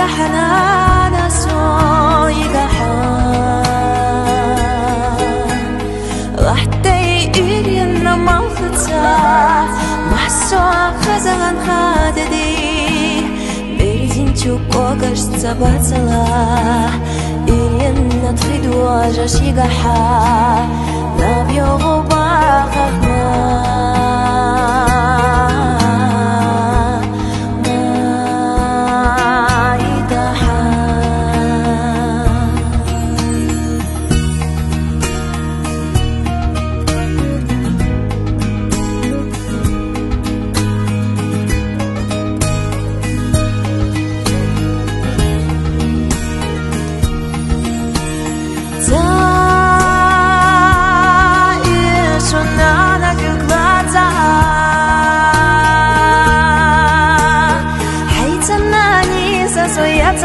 حنانا سويدا وحتى يرينا موختا محسوا خزغن خاددي بريزين تشوكوكش تباتلا يرينا تخدوا جاشيغاحا نبيو غباخنا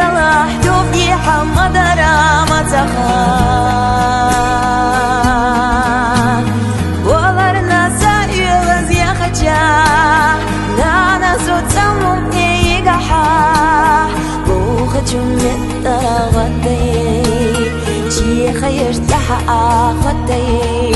صلاح دوبي حمد رامتها ولرنا سائل زيخجا نانا زوتم نيجاحا بوخجم نترى غدي شي خير تحقا خدي